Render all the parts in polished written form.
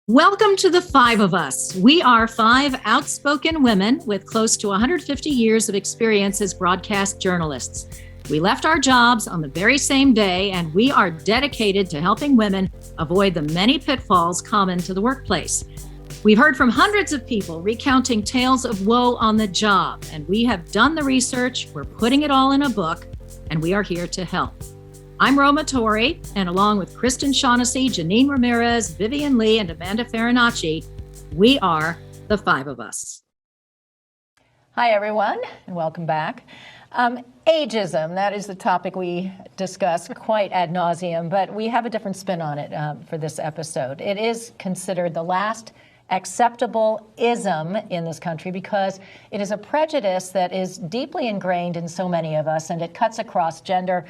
Welcome to the Five of Us. We are five outspoken women with close to 150 years of experience as broadcast journalists. We left our jobs on the very same day, and we are dedicated to helping women avoid the many pitfalls common to the workplace. We've heard from hundreds of people recounting tales of woe on the job, and we have done the research, we're putting it all in a book, and we are here to help. I'm Roma Torrey, and along with Kristen Shaughnessy, Janine Ramirez, Vivian Lee, and Amanda Farinacci, we are the Five of Us. Hi, everyone, and welcome back. Ageism, that is the topic we discuss quite ad nauseum, but we have a different spin on it for this episode. It is considered the last acceptable ism in this country because it is a prejudice that is deeply ingrained in so many of us, and it cuts across gender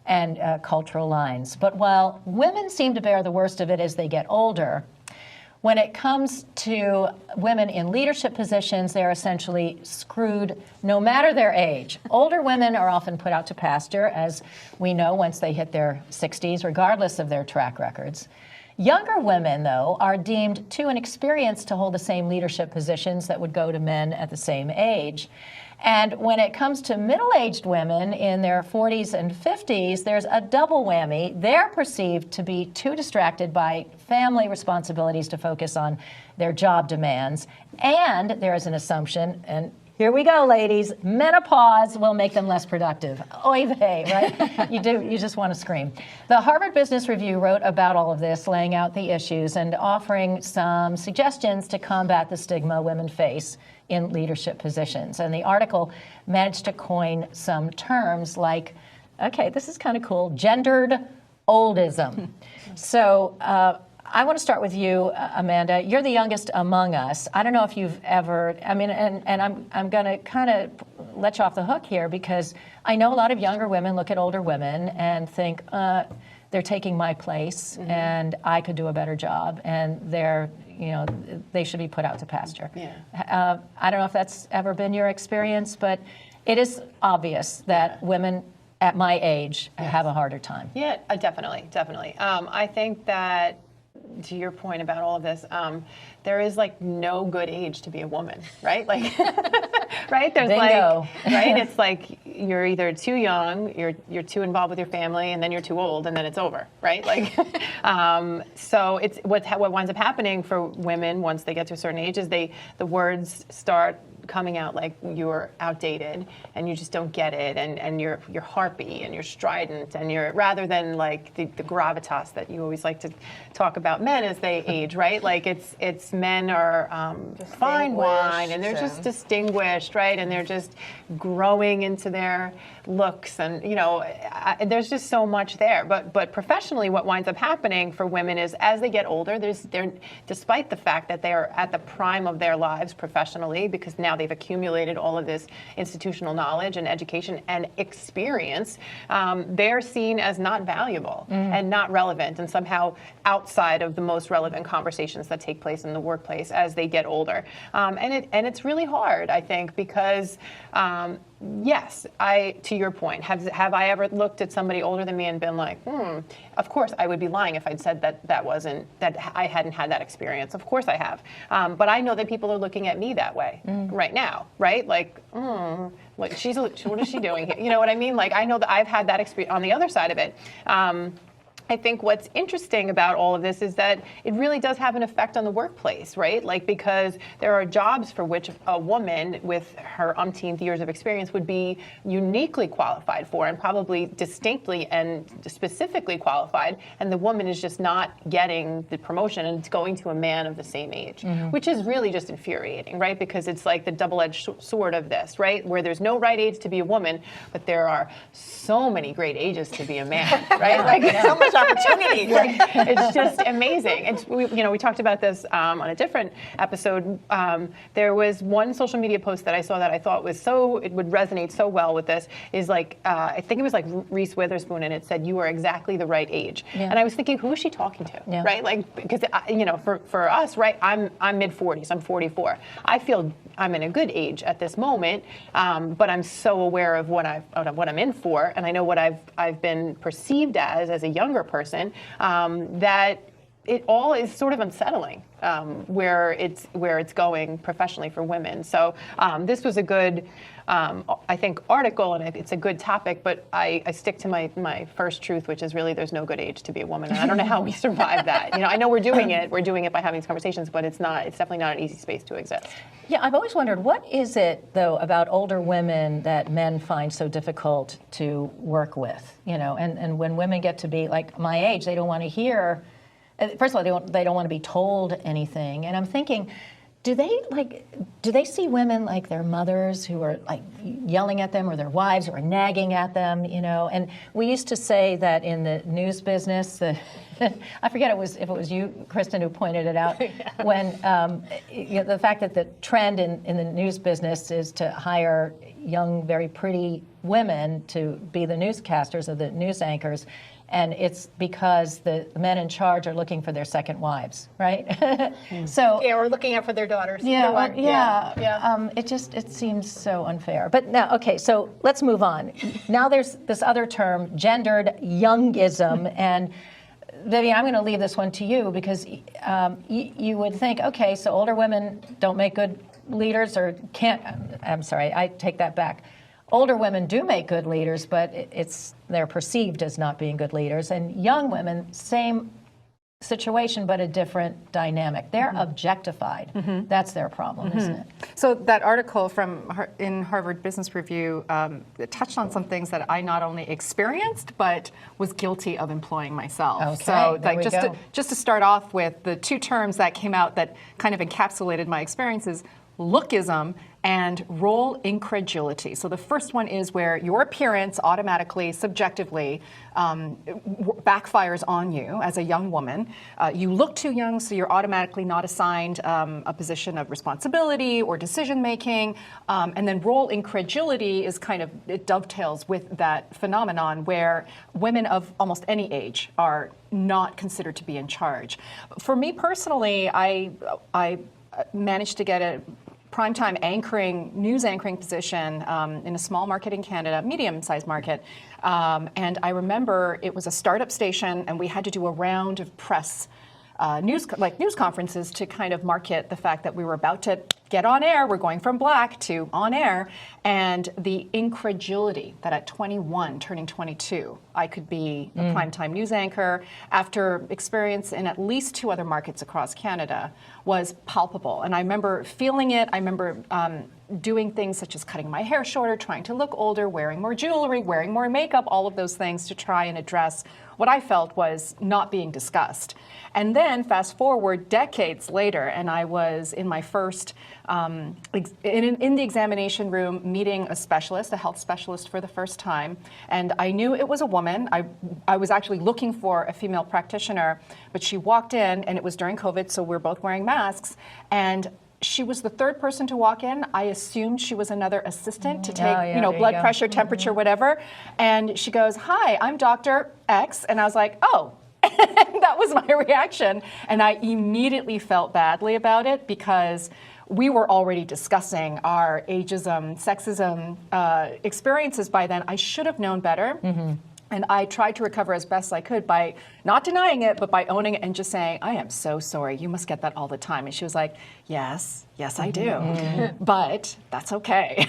and cultural lines. But while women seem to bear the worst of it as they get older, when it comes to women in leadership positions, they're essentially screwed no matter their age. Older women are often put out to pasture, as we know, once they hit their 60s, regardless of their track records. Younger women, though, are deemed too inexperienced to hold the same leadership positions that would go to men at the same age. And when it comes to middle-aged women in their 40s and 50s, there's a double whammy. They're perceived to be too distracted by family responsibilities to focus on their job demands. And there is an assumption, and here we go, ladies, menopause will make them less productive. Oy vey, right? You just want to scream. The Harvard Business Review wrote about all of this, laying out the issues and offering some suggestions to combat the stigma women face in leadership positions. And the article managed to coin some terms like, okay, this is kind of cool, gendered oldism. So I want to start with you, Amanda. You're the youngest among us. I don't know if you've ever, and I'm going to kind of let you off the hook here because I know a lot of younger women look at older women and think, they're taking my place and I could do a better job and they should be put out to pasture. Yeah. I don't know if that's ever been your experience, but it is obvious that women at my age have a harder time. Yeah, definitely. I think that, to your point about all of this, there is like no good age to be a woman, right? Like, right? There's Bingo. Right? It's like you're either too young, you're too involved with your family, and then you're too old, and then it's over, right? Like, so it's what winds up happening for women once they get to a certain age is the words start coming out like you're outdated and you just don't get it and you're harpy and you're strident and you're rather than like the gravitas that you always like to talk about men as they age, right? Like it's men are fine wine and they're just distinguished, right? And they're just growing into their looks and there's just so much there. But professionally, what winds up happening for women is as they get older, they're despite the fact that they are at the prime of their lives professionally because now they've accumulated all of this institutional knowledge and education and experience, they're seen as not valuable and not relevant and somehow outside of the most relevant conversations that take place in the workplace as they get older. And it's really hard, I think, because yes, to your point, have I ever looked at somebody older than me and been like, of course I would be lying if I'd said that I hadn't had that experience. Of course I have. But I know that people are looking at me that way right now, right? Like, what is she doing here? You know what I mean? Like, I know that I've had that experience on the other side of it. I think what's interesting about all of this is that it really does have an effect on the workplace, right? Like, because there are jobs for which a woman with her umpteenth years of experience would be uniquely qualified for and probably distinctly and specifically qualified, and the woman is just not getting the promotion and it's going to a man of the same age, which is really just infuriating, right? Because it's like the double-edged sword of this, right? Where there's no right age to be a woman, but there are so many great ages to be a man, right? Like, so much opportunity. Like, it's just amazing. And we talked about this on a different episode. There was one social media post that I saw that I thought was it would resonate so well with this. Is like I think it was like Reese Witherspoon, and it said, "You are exactly the right age." Yeah. And I was thinking, who is she talking to? Yeah. Right? Like, because for us, right? I'm mid-40s. I'm 44. I feel I'm in a good age at this moment, but I'm so aware of what I'm in for, and I know what I've been perceived as a younger person, that it all is sort of unsettling where it's going professionally for women. So this was a good, I think, article, and it's a good topic. But I stick to my first truth, which is really there's no good age to be a woman. And I don't know how we survive that. I know we're doing it. We're doing it by having these conversations, but it's definitely not an easy space to exist. Yeah, I've always wondered, what is it, though, about older women that men find so difficult to work with? And when women get to be like my age, they don't want to hear. First of all, they don't want to be told anything. And I'm thinking, do they see women like their mothers who are like yelling at them, or their wives who are nagging at them? And we used to say that in the news business, I forget if it was you, Kristen, who pointed it out, when the fact that the trend in the news business is to hire young, very pretty women to be the newscasters or the news anchors. And it's because the men in charge are looking for their second wives, right? So or looking out for their daughters. It seems so unfair. But now, okay, so let's move on. Now there's this other term, gendered youngism, and Vivian, I'm going to leave this one to you, because you would think, okay, so older women don't make good leaders, or can't. I'm sorry, I take that back. Older women do make good leaders, but they're perceived as not being good leaders. And young women, same situation, but a different dynamic. They're objectified. That's their problem, isn't it? So that article in Harvard Business Review touched on some things that I not only experienced, but was guilty of employing myself. Okay, so there we go. just to start off with, the two terms that came out that kind of encapsulated my experiences: lookism and role incredulity. So the first one is where your appearance automatically, subjectively, backfires on you as a young woman. You look too young, so you're automatically not assigned a position of responsibility or decision making. And then role incredulity is it dovetails with that phenomenon where women of almost any age are not considered to be in charge. For me personally, I managed to get a primetime news anchoring position in a small market in Canada, medium-sized market. And I remember it was a startup station, and we had to do a round of press news conferences to kind of market the fact that we were about to get on air. We're going from black to on air. And the incredulity that at 21, turning 22, I could be a primetime news anchor after experience in at least 2 other markets across Canada was palpable. And I remember feeling it. I remember doing things such as cutting my hair shorter, trying to look older, wearing more jewelry, wearing more makeup, all of those things to try and address what I felt was not being discussed. And then fast forward decades later, and I was in my first, in the examination room, meeting a health specialist for the first time. And I knew it was a woman. I was actually looking for a female practitioner, but she walked in, and it was during COVID, so we're both wearing masks. And she was the third person to walk in. I assumed she was another assistant to take, blood pressure, temperature, whatever. And she goes, "Hi, I'm Dr. X." And I was like, "Oh." That was my reaction. And I immediately felt badly about it, because we were already discussing our ageism, sexism experiences by then. I should have known better. And I tried to recover as best I could by not denying it, but by owning it and just saying, "I am so sorry. You must get that all the time." And she was like, yes, I do. But that's okay.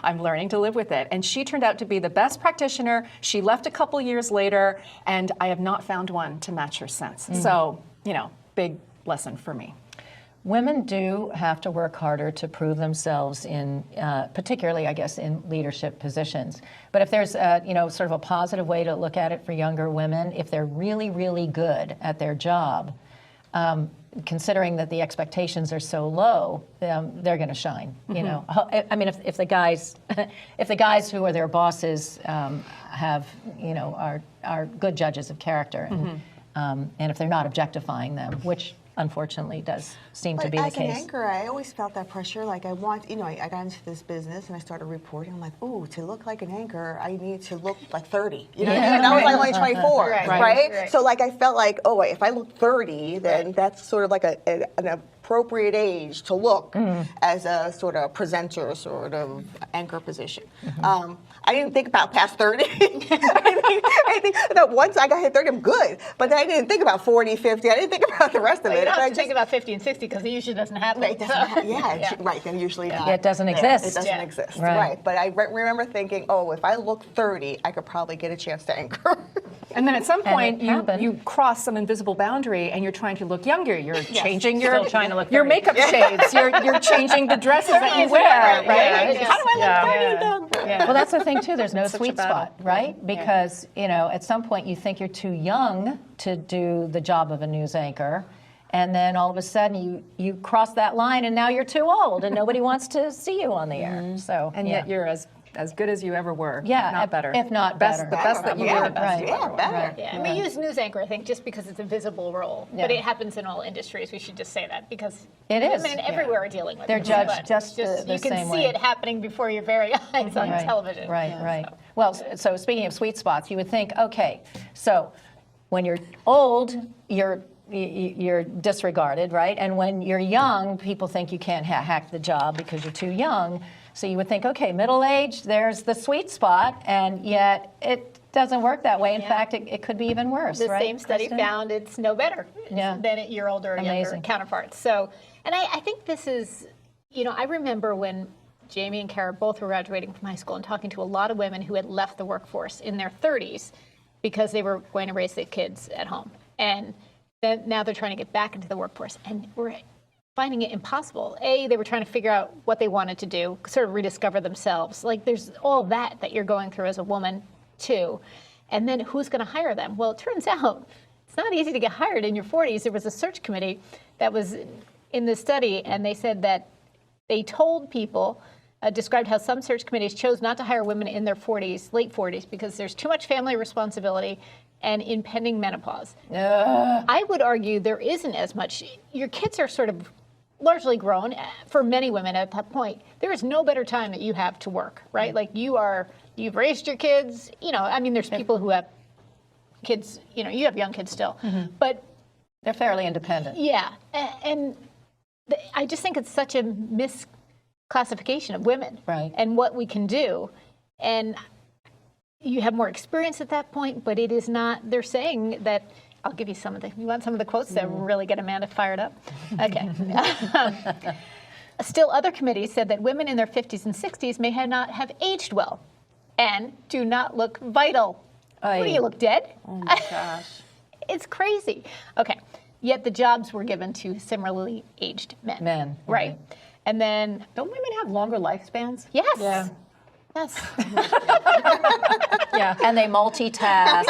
I'm learning to live with it. And she turned out to be the best practitioner. She left a couple years later, and I have not found one to match her since. So, big lesson for me. Women do have to work harder to prove themselves in, particularly, I guess, in leadership positions. But if there's, sort of a positive way to look at it for younger women, if they're really, really good at their job, considering that the expectations are so low, they're going to shine. I mean, if the guys, who are their bosses, have, are good judges of character, and if they're not objectifying them, which unfortunately does seem to But be the as an case. anchor, I always felt that pressure. Like I got into this business and I started reporting. I'm like, ooh, to look like an anchor, I need to look like 30. You know what I mean? And I was like only 24, right? So like I felt like, oh wait, if I look 30, then that's sort of like an appropriate age to look as a sort of presenter, sort of anchor position. I didn't think about past 30. I think that once I got hit 30, I'm good. But then I didn't think about 40, 50. I didn't think about the rest of it. You don't I have to think about 50 and 60 because it usually doesn't happen. Right, right. Then usually not. It doesn't Yeah, exist. It doesn't Yeah. exist. Right. Right. But I remember thinking, oh, if I look 30, I could probably get a chance to anchor. And then at some point, it happened. you cross some invisible boundary, and you're trying to look younger. You're changing your Still trying to look your 30. makeup shades. You're changing the dresses that you wear, right? Yeah. How do I look 30 though? Yeah. Well, that's the thing too. There's no Such a sweet battle. spot, right? Because at some point you think you're too young to do the job of a news anchor, and then all of a sudden you cross that line, and now you're too old, and nobody wants to see you on the air. So And yet you're as good as you ever were. Yeah, if not better. if not best, better. the best that you Yeah, were. right. Yeah, better. Yeah, and we use news anchor, I think, just because it's a visible role. Yeah. But it happens in all industries. We should just say that because It is, women yeah. everywhere are dealing with They're it. judged But just the you can same see way. it happening before your very eyes on Right, television. Right, Yeah, right. so. Well, so speaking of sweet spots, you would think, okay, so when you're old, you're disregarded, right? And when you're young, people think you can't hack the job because you're too young. So you would think, okay, middle age, there's the sweet spot, and yet it doesn't work that way. In Yeah. fact, it could be even worse, The right? same study Kristen? found it's no better Yeah. than your older or younger Amazing. counterparts. So, and I think this is, I remember when Jamie and Kara both were graduating from high school and talking to a lot of women who had left the workforce in their 30s because they were going to raise their kids at home. And then now they're trying to get back into the workforce. And we're finding it impossible. They were trying to figure out what they wanted to do, sort of rediscover themselves. Like there's all that you're going through as a woman too. And then who's going to hire them? Well, it turns out it's not easy to get hired in your 40s. There was a search committee that was in this study, and they said that they told people, described how some search committees chose not to hire women in their 40s, late 40s, because there's too much family responsibility and impending menopause. I would argue there isn't as much. Your kids are sort of largely grown for many women at that point. There is no better time that you have to work, right? Like you've raised your kids, there's people who have kids, you have young kids still, but They're fairly independent. yeah. And I just think it's such a misclassification of women Right. and what we can do. And you have more experience at that point, but it is not, they're saying that, I'll give you you want some of the quotes that really get Amanda fired up? Okay. Still, other committees said that women in their 50s and 60s may not have aged well and do not look vital. What do you look dead? Oh my gosh. It's crazy. Okay. Yet the jobs were given to similarly aged men. Men, Right. And then, Don't women have longer lifespans? yes. Yeah. Yes. Yeah, and they multitask,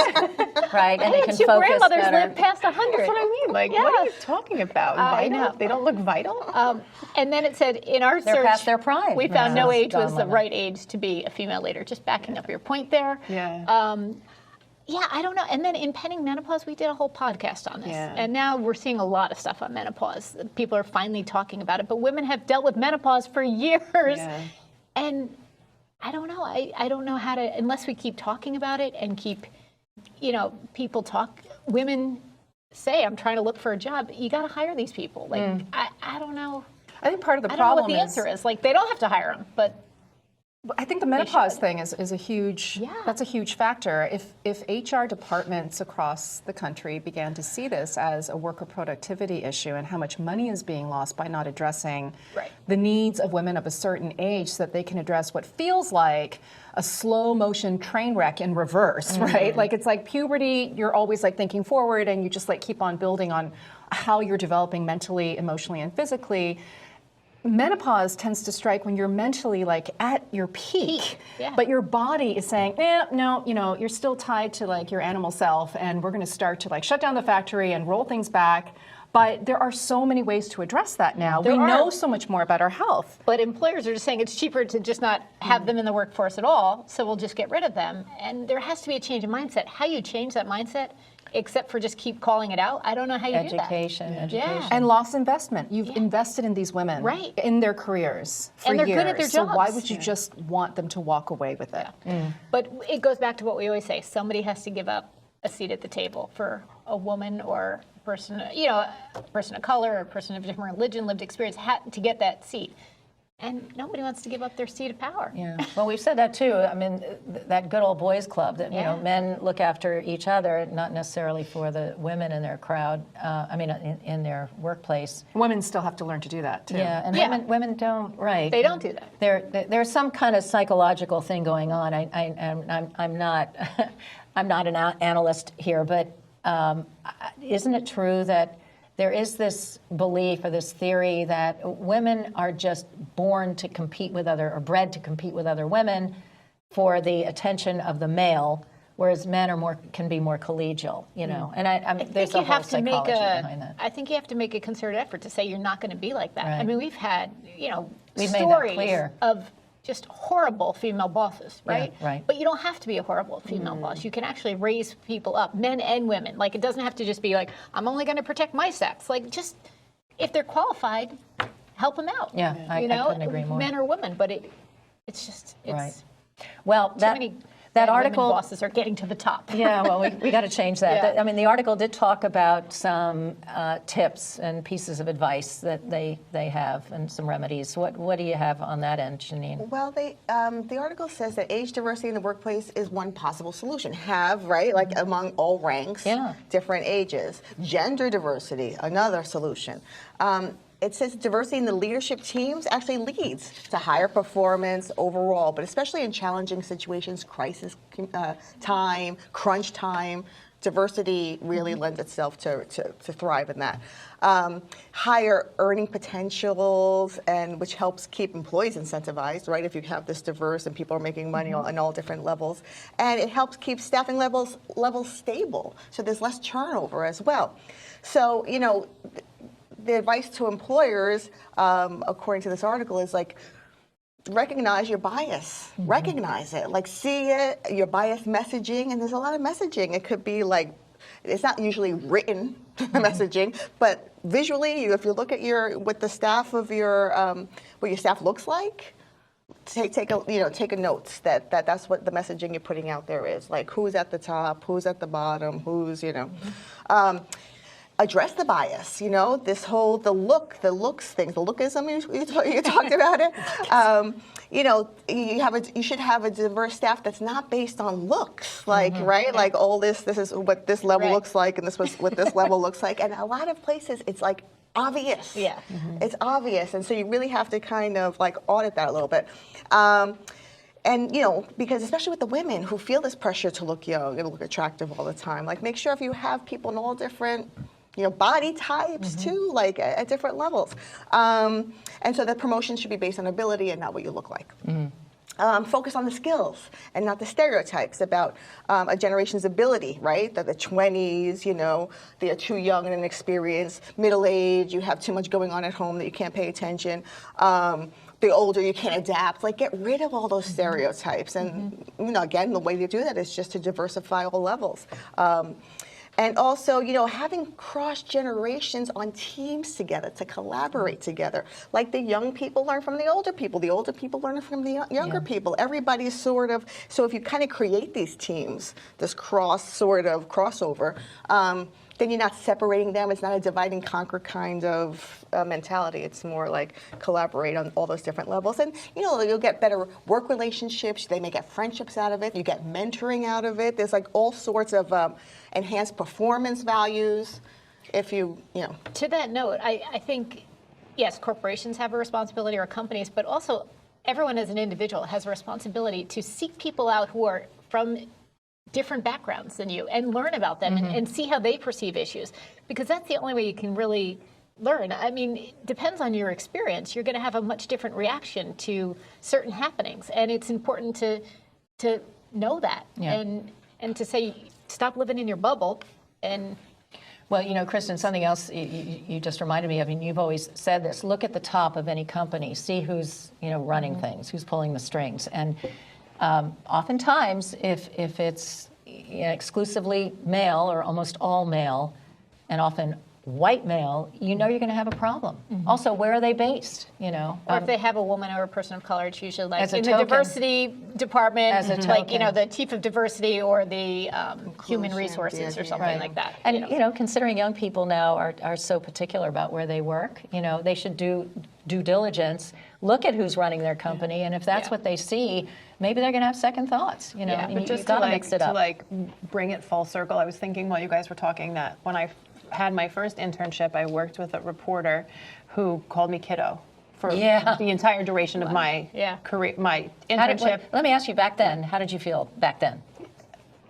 right? And they can Two focus grandmothers better. live past 100. That's what I mean. Like, what are you talking about? I Vital? know. They don't look vital? And then it said in our They're search, past their prime. we found Yeah. no age Gone was the women. right age to be a female leader. Just backing up your point there. Yeah. Yeah, I don't know. And then impending menopause, we did a whole podcast on this. Yeah. And now we're seeing a lot of stuff on menopause. People are finally talking about it. But women have dealt with menopause for years. Yeah. And I don't know. I don't know how to, unless we keep talking about it and keep, people talk, women say, I'm trying to look for a job. You got to hire these people. Like, I don't know. I think part of the I don't know what problem the answer is. Like, they don't have to hire them, but I think the menopause thing is a huge, Yeah. that's a huge factor. If HR departments across the country began to see this as a worker productivity issue and how much money is being lost by not addressing Right. the needs of women of a certain age so that they can address what feels like a slow motion train wreck in reverse, right? Like it's like puberty, you're always like thinking forward and you just like keep on building on how you're developing mentally, emotionally, and physically. Menopause tends to strike when you're mentally like at your peak, yeah. but your body is saying, no, you're still tied to like your animal self, and we're going to start to like shut down the factory and roll things back. But there are so many ways to address that now. We know so much more about our health. But employers are just saying it's cheaper to just not have them in the workforce at all, so we'll just get rid of them. And there has to be a change in mindset. How you change that mindset except for just keep calling it out. I don't know how you do that. Education. And lost investment. You've invested in these women Right. in their careers for And they're years. good at their So why jobs. would you just want them to walk away with it? But it goes back to what we always say: somebody has to give up a seat at the table for a woman or a person, a person of color or a person of different religion, lived experience, to get that seat. And nobody wants to give up their seat of power. Yeah. Well, we've said that too. I mean, that good old boys club that men look after each other, not necessarily for the women in their crowd. In their workplace. Women still have to learn to do that too. Yeah, and women don't. Right. They don't do that. There's some kind of psychological thing going on. I'm not I'm not an analyst here, but isn't it true that there is this belief or this theory that women are just born to compete with or bred to compete with other women for the attention of the male, whereas men can be more collegial, And there's a whole psychology behind that. I think you have to make a concerted effort to say you're not going to be like that. Right. I mean, we've had, We've made that stories clear. of just horrible female bosses, right? Yeah, right. But you don't have to be a horrible female boss. You can actually raise people up, men and women. Like, it doesn't have to just be like, I'm only going to protect my sex. Like, just, if they're qualified, help them out. Yeah, I couldn't agree more. Men or women, but it's Right. Well, too many that women article. bosses are getting to the top. Yeah, well, we got to change that. Yeah. The article did talk about some tips and pieces of advice that they have and some remedies. What do you have on that end, Janine? Well, the article says that age diversity in the workplace is one possible solution. Like among all ranks, different ages. Gender diversity, another solution. It says diversity in the leadership teams actually leads to higher performance overall, but especially in challenging situations, crisis time, crunch time, diversity really lends itself to thrive in that. Higher earning potentials, and which helps keep employees incentivized, right? If you have this diverse and people are making money on all different levels, and it helps keep staffing levels stable, so there's less turnover as well. So the advice to employers, according to this article, is like, recognize your bias. Recognize it. Like, see it, your bias messaging, and there's a lot of messaging. It could be like, it's not usually written messaging, but visually, if you look at what the staff of what your staff looks like, take a note that's what the messaging you're putting out there is. Like, who's at the top, who's at the bottom, who's, address the bias, this whole the looks thing, the lookism you talked about it. You should have a diverse staff that's not based on looks, right? Like, all this is what this level looks like, and this was what this level looks like, and a lot of places it's like obvious. Yeah. It's obvious, and so you really have to kind of like audit that a little bit. And, because especially with the women who feel this pressure to look young and look attractive all the time, like, make sure if you have people in all different body types too, like at different levels. And so the promotion should be based on ability and not what you look like. Focus on the skills and not the stereotypes about a generation's ability, right? That the 20s, they're too young and inexperienced. Middle age, you have too much going on at home that you can't pay attention. The older, you can't adapt. Like, get rid of all those stereotypes. And, again, the way to do that is just to diversify all levels. And also, having cross generations on teams together to collaborate together. Like, the young people learn from the older people learn from the younger people. Everybody's sort of, so if you kind of create these teams, this crossover, then you're not separating them. It's not a divide and conquer kind of mentality. It's more like collaborate on all those different levels. And, you'll get better work relationships. They may get friendships out of it. You get mentoring out of it. There's like all sorts of enhanced performance values if you. To that note, I think, yes, corporations have a responsibility, or companies, but also everyone as an individual has a responsibility to seek people out who are from different backgrounds than you and learn about them and see how they perceive issues, because that's the only way you can really learn. I mean, it depends on your experience. You're going to have a much different reaction to certain happenings, and it's important to know that and to say, stop living in your bubble. And well, Kristen, something else you just reminded me of, and you've always said this, look at the top of any company, see who's running things, who's pulling the strings. And oftentimes, if it's exclusively male or almost all male, and often white male, you know you're going to have a problem. Also, where are they based? You know, Or if they have a woman or a person of color, it's usually like As a in token. the diversity department, As a like token. the chief of diversity or the human Inclusion, resources yeah, or something like that. And considering young people now are so particular about where they work, they should do due diligence, look at who's running their company, and if that's Yeah. what they see, maybe they're going to have second thoughts. But and just you've got to mix it up. to bring it full circle, I was thinking while you guys were talking that when I had my first internship, I worked with a reporter who called me kiddo for Yeah. the entire duration of my career, my internship. Let me ask you, back then, how did you feel back then?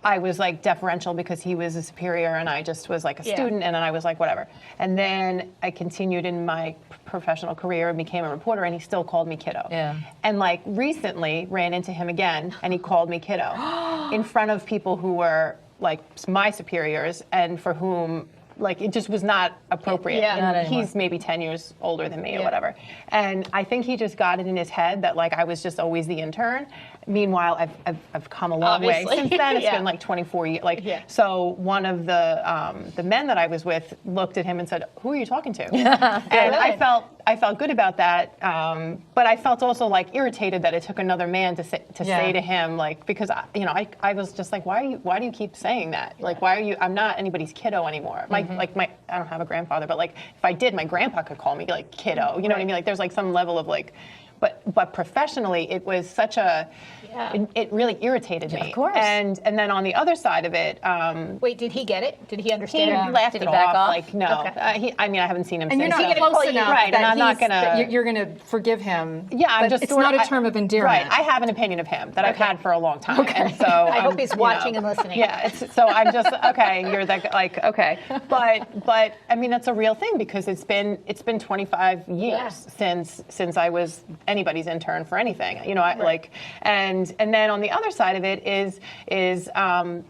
I was like deferential because he was a superior and I just was like a student, and then I was like whatever. And then I continued in my professional career and became a reporter, and he still called me kiddo. Yeah. And like recently ran into him again and he called me kiddo in front of people who were like my superiors and for whom like it just was not appropriate. Yeah. And Not anymore. he's maybe 10 years older than me or whatever. And I think he just got it in his head that like I was just always the intern. Meanwhile, I've come a long way Obviously. since then. It's Yeah. been like 24 years. Like Yeah. so, one of the men that I was with looked at him and said, "Who are you talking to?" And I felt good about that, but I felt also like irritated that it took another man to say to him like because I was just like, why do you keep saying that? Like why are you? I'm not anybody's kiddo anymore. I don't have a grandfather, but like if I did, my grandpa could call me like kiddo. You know what I mean? Like there's like some level of like. But professionally, it was such a, it really irritated me. Of course. And then on the other side of it, Wait, did he get it? Did he he understand it? laughed Did it he back off. off? Like no, Okay. I haven't seen him And since. you're not so- close enough right? that And I'm not gonna. you're going to forgive him. Yeah, I'm but just. it's sort not of- a term of endearment. Right. I have an opinion of him that I've had for a long time, and so I hope he's watching and listening. Yeah. So I'm just okay. You're like okay, but I mean that's a real thing because it's been 25 years since I was anybody's intern for anything. Like and then on the other side of it is and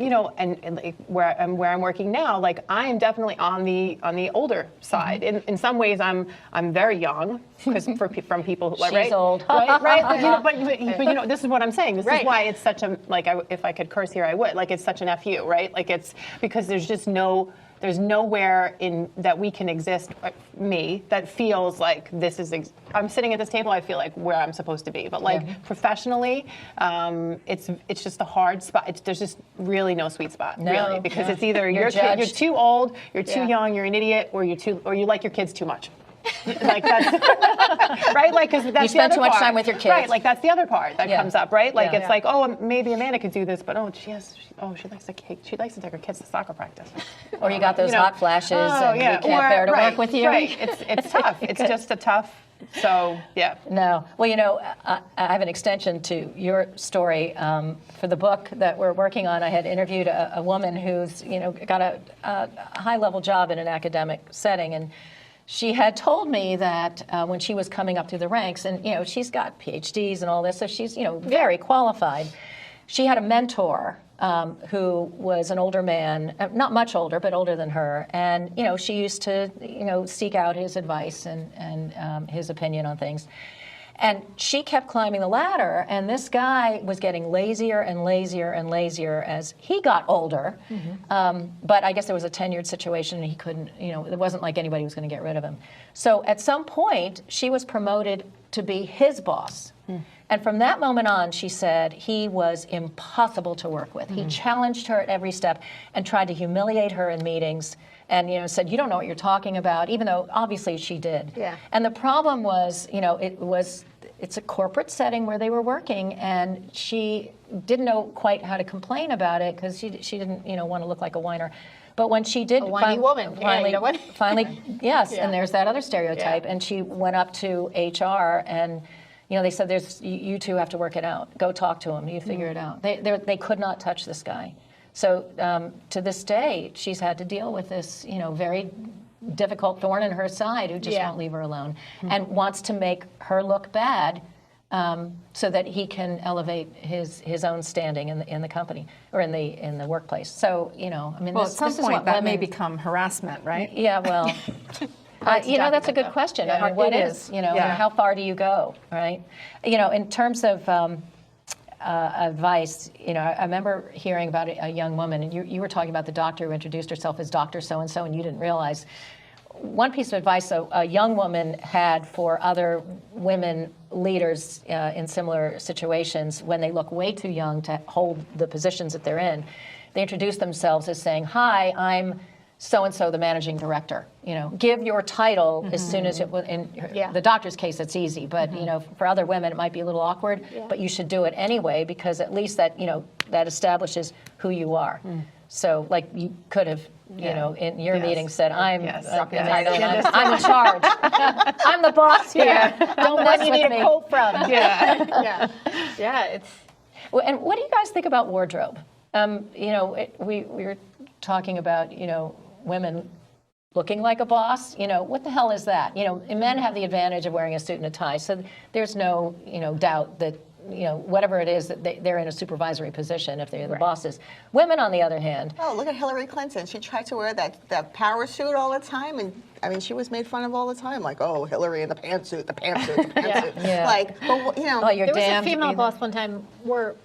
like where I'm working now, like I am definitely on the older side. In some ways, I'm very young because from people who She's old. right. But this is what I'm saying. This is why it's such a if I could curse here, I would. Like it's such an FU, right? Like it's because there's nowhere in that we can exist, me, that feels like this is. I'm sitting at this table. I feel like where I'm supposed to be. But like professionally, it's just a hard spot. There's just really no sweet spot, really, because it's either you're too old, you're too young, you're an idiot, or you like your kids too much. Like that's right. Like because that's You spend the too other much part. time with your kids. Right. Like that's the other part that comes up. Right. Like Yeah. it's like maybe Amanda could do this, but she likes to take her kids to soccer practice. Or you got those hot flashes and we can't bear to work with you. Right. It's tough. It's just a tough. So yeah. No. Well, I have an extension to your story. For the book that we're working on, I had interviewed a woman who's, got a high-level job in an academic setting, and she had told me that when she was coming up through the ranks, and she's got PhDs and all this, so she's very qualified. She had a mentor who was an older man, not much older, but older than her, and she used to seek out his advice and his opinion on things. And she kept climbing the ladder, and this guy was getting lazier and lazier and lazier as he got older. But I guess there was a tenured situation, and he couldn't, it wasn't like anybody was going to get rid of him. So at some point, she was promoted to be his boss. And from that moment on, she said, he was impossible to work with. He challenged her at every step and tried to humiliate her in meetings and said, you don't know what you're talking about, even though obviously she did. Yeah. And the problem was, it's a corporate setting where they were working, and she didn't know quite how to complain about it because she didn't want to look like a whiner. But when she did, A whiny woman. Yeah, finally, you know what? finally, yes, Yeah. and there's that other stereotype. Yeah. And she went up to HR, and they said, you two have to work it out. Go talk to him. You figure it out. They could not touch this guy. So to this day, she's had to deal with this, very difficult thorn in her side who just won't leave her alone and wants to make her look bad so that he can elevate his own standing in the company or in the workplace. So Well, at some this is point what that women, may become harassment, right? Yeah, well. That's a good question. I mean, what it is, is. and how far do you go, right? In terms of advice, I remember hearing about a young woman, and you were talking about the doctor who introduced herself as Dr. So-and-so, and you didn't realize. One piece of advice a young woman had for other women leaders in similar situations when they look way too young to hold the positions that they're in, they introduce themselves as saying, "Hi, I'm so-and-so, the managing director." Give your title as soon as in the doctor's case, it's easy, but for other women, it might be a little awkward, but you should do it anyway, because at least that, that establishes who you are. So like you could have, in your meeting said, I'm in charge. I'm the boss here. Don't mess you with need me. a quote from. Yeah. It's Well, and what do you guys think about wardrobe? We were talking about, women looking like a boss. What the hell is that? Men have the advantage of wearing a suit and a tie, so there's no, doubt that, whatever it is, that they're in a supervisory position if they're the bosses. Women, on the other hand. Oh, look at Hillary Clinton. She tried to wear that power suit all the time, and I mean, she was made fun of all the time, like, oh, Hillary in the pantsuit, the pantsuit, the pantsuit. Yeah. Like, but Oh, you're there was a damned. female boss one time wore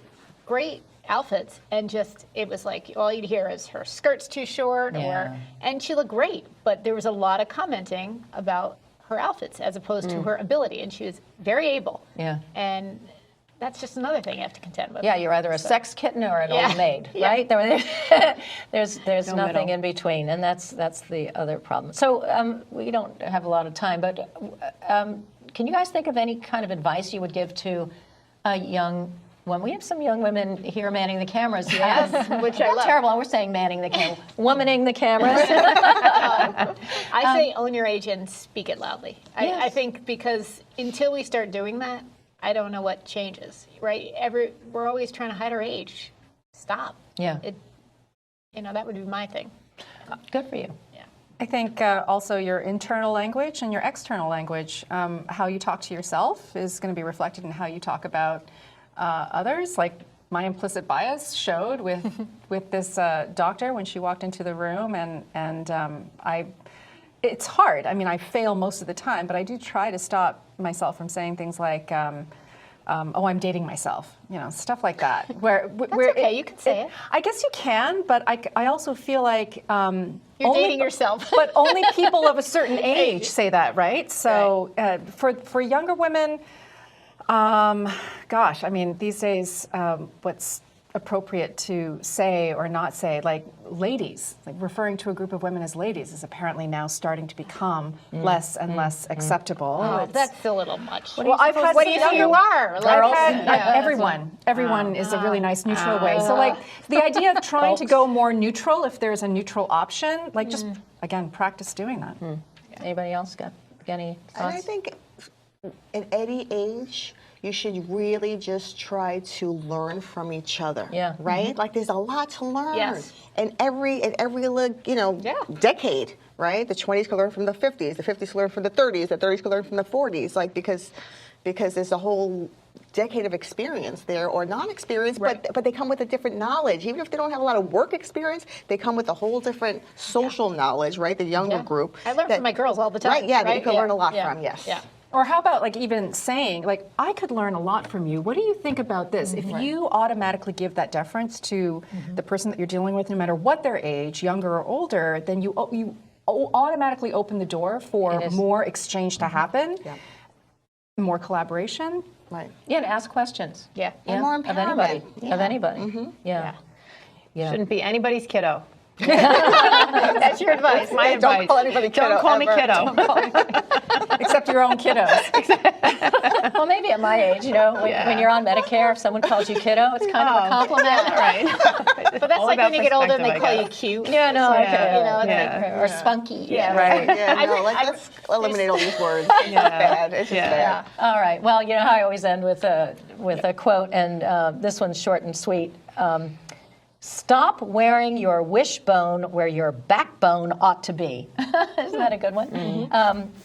great outfits, and just it was like all you'd hear is her skirt's too short, and she looked great, but there was a lot of commenting about her outfits as opposed to her ability, and she was very able. Yeah. And that's just another thing you have to contend with. Yeah, you're either a sex kitten or an old maid, Yeah. right? There's nothing in between, and that's the other problem. So we don't have a lot of time, but can you guys think of any kind of advice you would give to a young woman? We have some young women here manning the cameras. Yes, which I love. Terrible. We're saying manning the camera, womaning the cameras. I say own your age and speak it loudly. Yes. I think because until we start doing that, I don't know what changes, right? We're always trying to hide our age. Stop. Yeah. That would be my thing. Good for you. I think also your internal language and your external language, how you talk to yourself is going to be reflected in how you talk about others. Like my implicit bias showed with this doctor when she walked into the room, and it's hard. I mean, I fail most of the time, but I do try to stop myself from saying things like, oh, I'm dating myself, stuff like that. Where okay, you can say it. I guess you can, but I also feel like You're dating yourself. but only people of a certain age say that, right? So for younger women, gosh, I mean, these days, what's appropriate to say or not say, like ladies, like referring to a group of women as ladies is apparently now starting to become less and less acceptable. Oh, that's a little much. Well, I've had what do you think you are? Everyone is a really nice neutral way. So like the idea of trying to go more neutral if there's a neutral option, like just again practice doing that. Anybody else got any thoughts? And I think at any age, you should really just try to learn from each other. Yeah. Right? Like there's a lot to learn. Yes. And every decade, right? The 20s can learn from the 50s, the 50s can learn from the 30s, the 30s can learn from the 40s, like because there's a whole decade of experience there, or non-experience, but they come with a different knowledge. Even if they don't have a lot of work experience, they come with a whole different social knowledge, right? The younger group. I learn from my girls all the time. Right, that you can learn a lot from, yes. Yeah. Or how about like even saying, like, I could learn a lot from you. What do you think about this? If you automatically give that deference to the person that you're dealing with, no matter what their age, younger or older, then you automatically open the door for more exchange to happen, more collaboration. Right. Yeah, and ask questions. Yeah. And more of anybody. empowerment. Of anybody. Yeah. Shouldn't be anybody's kiddo. That's your advice. My advice. Don't call anybody kiddo. Don't call me ever. kiddo. Except your own kiddos. Well, maybe at my age, when you're on Medicare, if someone calls you kiddo, it's kind of a compliment. Right. But that's All like about when you get older and they perspective, call I you guess. cute. Yeah, no, It's like, or spunky. Yeah. Right. Yeah, no, let's eliminate all these words. It's just bad. It's just bad. All right. Well, how I always end with a quote, and this one's short and sweet. Stop wearing your wishbone where your backbone ought to be. Isn't that a good one?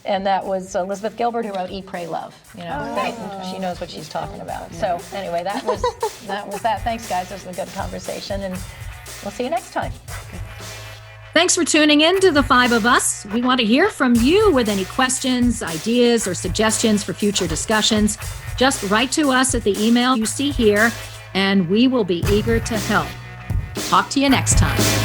And that was Elizabeth Gilbert, who wrote Eat, Pray, Love. She knows what she's talking about. So anyway, that was that. Thanks, guys. This was a good conversation, and we'll see you next time. Thanks for tuning in to The Five of Us. We want to hear from you with any questions, ideas, or suggestions for future discussions. Just write to us at the email you see here, and we will be eager to help. Talk to you next time.